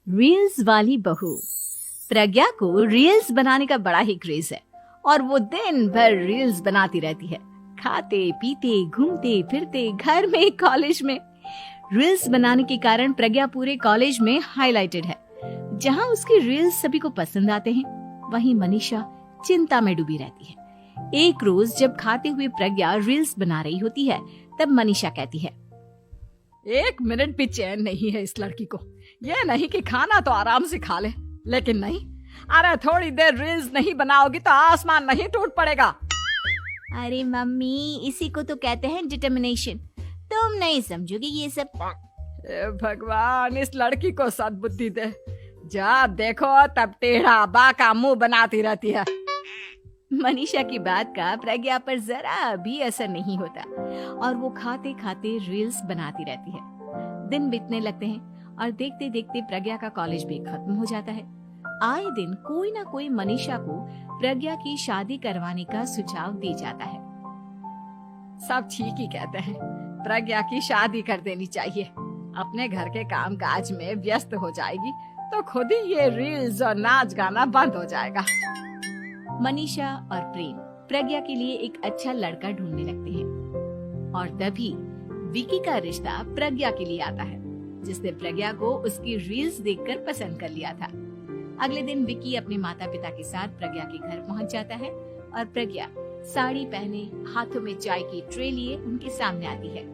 Reels वाली बहू। प्रज्ञा को रील्स बनाने का बड़ा ही क्रेज है और वो दिन भर रील्स बनाती रहती है। खाते पीते घूमते फिरते घर में कॉलेज में रील्स बनाने के कारण प्रज्ञा पूरे कॉलेज में हाईलाइटेड है। जहां उसकी रील्स सभी को पसंद आते हैं, वहीं मनीषा चिंता में डूबी रहती है। एक रोज जब खाते हुए प्रज्ञा रील्स बना रही होती है, तब मनीषा कहती है, एक मिनट भी चैन नहीं है इस लड़की को। ये नहीं कि खाना तो आराम से खा ले, लेकिन नहीं, अरे थोड़ी देर रील्स नहीं बनाओगी तो आसमान नहीं टूट पड़ेगा। अरे मम्मी, इसी को तो कहते हैं डिटर्मिनेशन। तुम नहीं समझोगी ये सब। भगवान, इस लड़की को सद्बुद्धि दे। जब देखो तब टेढ़ा बाका मुंह बनाती रहती है। मनीषा की बात का प्रज्ञा पर जरा भी असर नहीं होता और वो खाते खाते रील्स बनाती रहती है। दिन बीतने लगते हैं और देखते देखते प्रज्ञा का कॉलेज भी खत्म हो जाता है। आए दिन कोई ना कोई मनीषा को प्रज्ञा की शादी करवाने का सुझाव दे जाता है। सब ठीक ही कहते हैं, प्रज्ञा की शादी कर देनी चाहिए। अपने घर के काम काज में व्यस्त हो जाएगी तो खुद ही ये रील्स और नाच गाना बंद हो जाएगा। मनीषा और प्रेम प्रज्ञा के लिए एक अच्छा लड़का ढूंढने लगते हैं और तभी विकी का रिश्ता प्रज्ञा के लिए आता है, जिसने प्रज्ञा को उसकी रील्स देखकर पसंद कर लिया था। अगले दिन विकी अपने माता पिता के साथ प्रज्ञा के घर पहुंच जाता है और प्रज्ञा साड़ी पहने हाथों में चाय की ट्रे लिए उनके सामने आती है।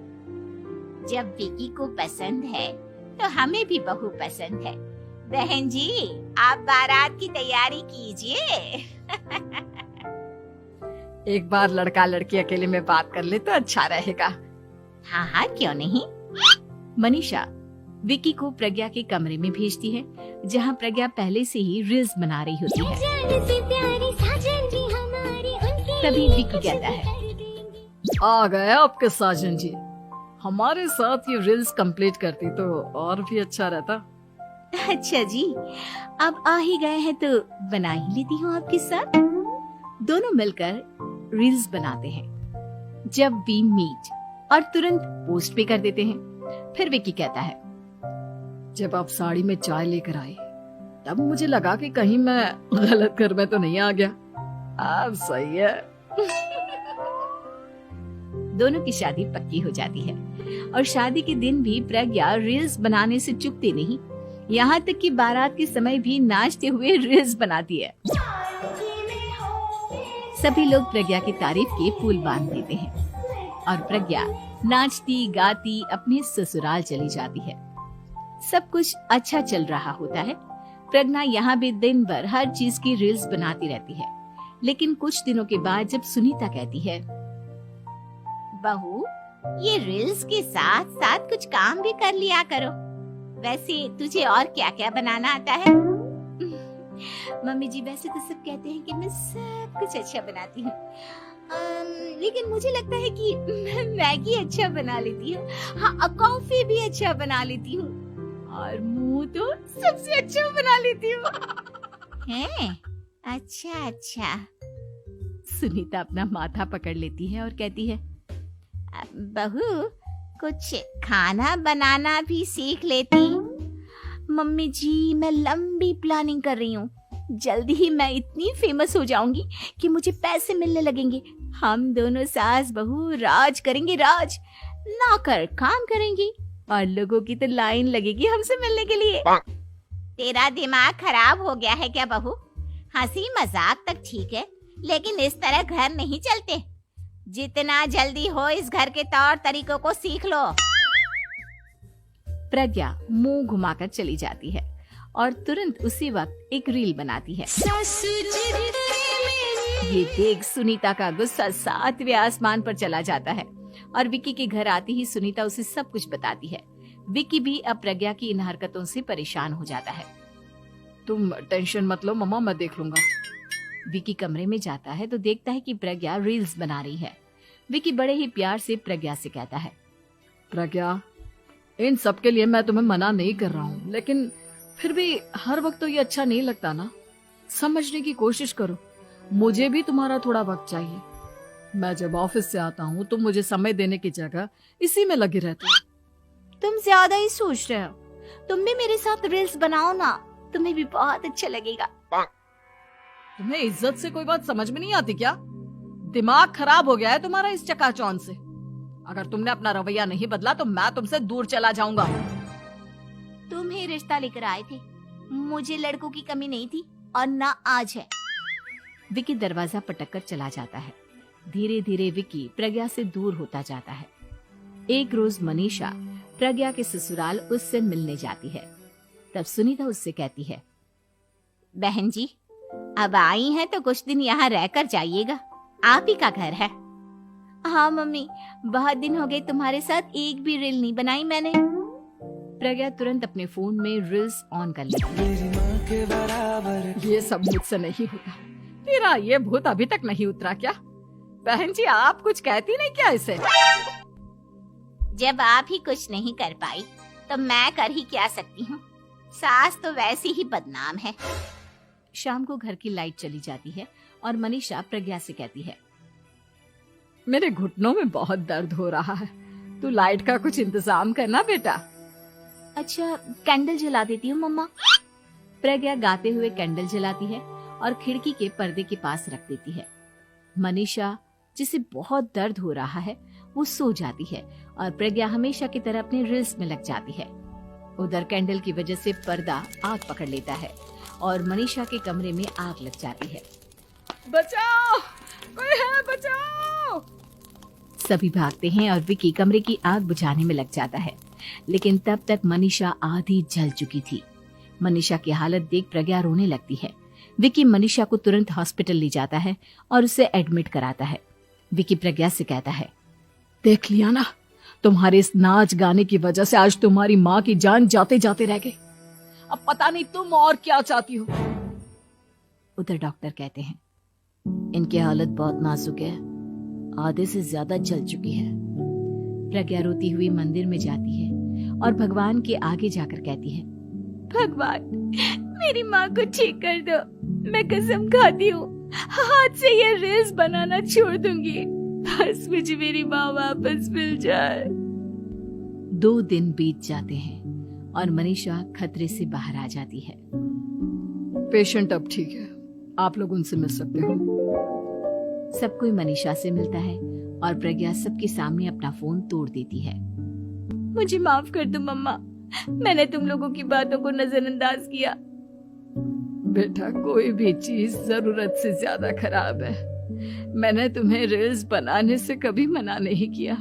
जब विकी को पसंद है तो हमें भी बहू पसंद है। बहन जी, आप बारात की तैयारी कीजिए। एक बार लड़का लड़की अकेले में बात कर ले तो अच्छा रहेगा। हाँ हाँ, क्यों नहीं। मनीषा विकी को प्रज्ञा के कमरे में भेजती है, जहां प्रज्ञा पहले से ही रील्स बना रही होती है। तभी विकी कहता है, आ गए आपके साजन जी। हमारे साथ ये रील्स कंप्लीट करती तो और भी अच्छा रहता। अच्छा जी, अब आ ही गए हैं तो बना ही लेती हूँ आपके साथ। दोनों मिलकर रील्स बनाते हैं। जब वी मीट और तुरंत पोस्ट भी कर देते हैं। फिर विकी कहता है, जब आप साड़ी में चाय लेकर आई तब मुझे लगा कि कहीं मैं गलत घर में तो नहीं आ गया। अब सही है। दोनों की शादी पक्की हो जाती है और शादी के दिन भी प्रज्ञा रील्स बनाने से चूकती नहीं। यहाँ तक कि बारात के समय भी नाचते हुए रील्स बनाती है। सभी लोग प्रज्ञा की तारीफ के पुल बांध देते हैं और प्रज्ञा नाचती गाती अपने ससुराल चली जाती है। सब कुछ अच्छा चल रहा होता है। प्रज्ञा यहाँ भी दिन भर हर चीज की रील्स बनाती रहती है। लेकिन कुछ दिनों के बाद जब सुनीता कहती है, बहू, ये रील्स के साथ साथ कुछ काम भी कर लिया करो। वैसे तुझे और क्या क्या बनाना आता है? मम्मी जी, वैसे तो सब कहते हैं कि मैं सब कुछ अच्छा बनाती हूँ, लेकिन मुझे लगता है कि मैं मैगी अच्छा बना लेती हूँ। हाँ, कॉफी भी अच्छा बना लेती हूँ और मुंह तो सबसे अच्छा बना लेती हूँ। हैं? अच्छा अच्छा। सुनीता अपना माथा पकड़ लेती है और कहती है, बहू, कुछ खाना बनाना भी सीख लेती। मम्मी जी, मैं लंबी प्लानिंग कर रही हूँ। जल्दी ही मैं इतनी फेमस हो जाऊंगी कि मुझे पैसे मिलने लगेंगे। हम दोनों सास बहू राज करेंगे, राज। नौकर काम करेंगी और लोगों की तो लाइन लगेगी हमसे मिलने के लिए। तेरा दिमाग खराब हो गया है क्या बहू? हंसी मजाक तक ठीक है, लेकिन इस तरह घर नहीं चलते। जितना जल्दी हो इस घर के तौर तरीकों को सीख लो। प्रज्ञा मुंह घुमाकर चली जाती है और तुरंत उसी वक्त एक रील बनाती है। ये देख सुनीता का गुस्सा 7वें आसमान पर चला जाता है और विकी के घर आती ही सुनीता उसे सब कुछ बताती है। विकी भी अब प्रज्ञा की इन हरकतों से परेशान हो जाता है। तुम टेंशन मत लो मम्मा, मैं देख लूंगा। विकी कमरे में जाता है तो देखता है कि प्रज्ञा रील्स बना रही है। विकी बड़े ही प्यार से प्रज्ञा से कहता है, प्रज्ञा, इन सब के लिए मैं तुम्हें मना नहीं कर रहा हूँ, लेकिन फिर भी हर वक्त तो ये अच्छा नहीं लगता ना। समझने की कोशिश करो, मुझे भी तुम्हारा थोड़ा वक्त चाहिए। मैं जब ऑफिस से आता हूँ तो मुझे समय देने की जगह इसी में लगी रहती हूँ। तुम ज्यादा ही सोच रहे हो। तुम भी मेरे साथ रील्स बनाओ ना, तुम्हें भी बहुत अच्छा लगेगा। तुम्हें इज्जत से कोई बात समझ में नहीं आती क्या? दिमाग खराब हो गया है तुम्हारा इस चकाचौंध से। अगर तुमने अपना रवैया नहीं बदला तो मैं तुमसे दूर चला जाऊंगा। तुम ही रिश्ता लेकर आए थे, मुझे लड़कों की कमी नहीं थी और ना आज है। विकी दरवाजा पटक कर चला जाता है। धीरे धीरे विकी प्रज्ञा से दूर होता जाता है। एक रोज मनीषा प्रज्ञा के ससुराल उससे मिलने जाती है। तब सुनीता उससे कहती है, बहन जी, अब आई हैं तो कुछ दिन यहाँ रहकर जाइएगा, आप ही का घर है। हाँ मम्मी, बहुत दिन हो गए तुम्हारे साथ एक भी रील नहीं बनाई मैंने। प्रज्ञा तुरंत अपने फोन में रील्स ऑन कर लेती है। ये सब मुझसे नहीं होगा। तेरा ये भूत अभी तक नहीं उतरा क्या? बहन जी, आप कुछ कहती नहीं क्या इसे? जब आप ही कुछ नहीं कर पाई तो मैं कर ही क्या सकती हूँ। सास तो वैसी ही बदनाम है। शाम को घर की लाइट चली जाती है और मनीषा प्रज्ञा से कहती है, मेरे घुटनों में बहुत दर्द हो रहा है, तू लाइट का कुछ इंतजाम करना बेटा। अच्छा, कैंडल जला देती हूँ मम्मा। प्रज्ञा गाते हुए कैंडल जलाती है और खिड़की के पर्दे के पास रख देती है। मनीषा, जिसे बहुत दर्द हो रहा है, वो सो जाती है और प्रज्ञा हमेशा की तरह अपने रील्स में लग जाती है। उधर कैंडल की वजह से पर्दा आग पकड़ लेता है और मनीषा के कमरे में आग लग जाती है। बचाओ, कोई है, बचाओ। सभी भागते हैं और विकी कमरे की आग बुझाने में लग जाता है, लेकिन तब तक मनीषा आधी जल चुकी थी। मनीषा की हालत देख प्रज्ञा रोने लगती है। विकी मनीषा को तुरंत हॉस्पिटल ले जाता है और उसे एडमिट कराता है। विकी प्रज्ञा से कहता है, देख लिया ना, तुम्हारे इस नाच गाने की वजह से आज तुम्हारी माँ की जान जाते जाते रह गई। अब पता नहीं तुम और क्या चाहती हो। उधर डॉक्टर कहते हैं, इनकी हालत बहुत नाजुक है, आधे से ज्यादा जल चुकी है। प्रज्ञा रोती हुई मंदिर में जाती है और भगवान के आगे जाकर कहती है, भगवान, मेरी माँ को ठीक कर दो। मैं कसम खाती हूँ, हाथ से ये रील्स बनाना छोड़ दूंगी। बस मुझे मेरी माँ वापस मिल जाए। 2 दिन बीत जाते हैं और मनीषा खतरे से बाहर आ जाती है। पेशेंट अब ठीक है, आप लोग उनसे मिल सकते हो। सब कोई मनीषा से मिलता है और प्रज्ञा सबके सामने अपना फोन तोड़ देती है। मुझे माफ कर दो मम्मा, मैंने तुम लोगों की बातों को नजरअंदाज किया। बेटा, कोई भी चीज जरूरत से ज्यादा खराब है। मैंने तुम्हें रील्स बनाने से कभी मना नहीं किया,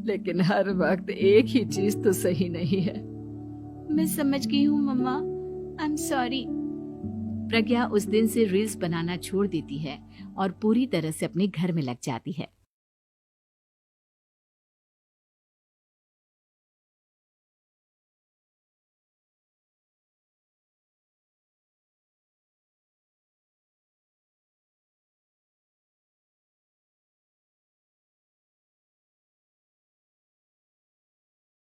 लेकिन हर वक्त एक ही चीज तो सही नहीं है। मैं समझ गई हूँ मम्मा, आई एम सॉरी। प्रज्ञा उस दिन से रील्स बनाना छोड़ देती है और पूरी तरह से अपने घर में लग जाती है।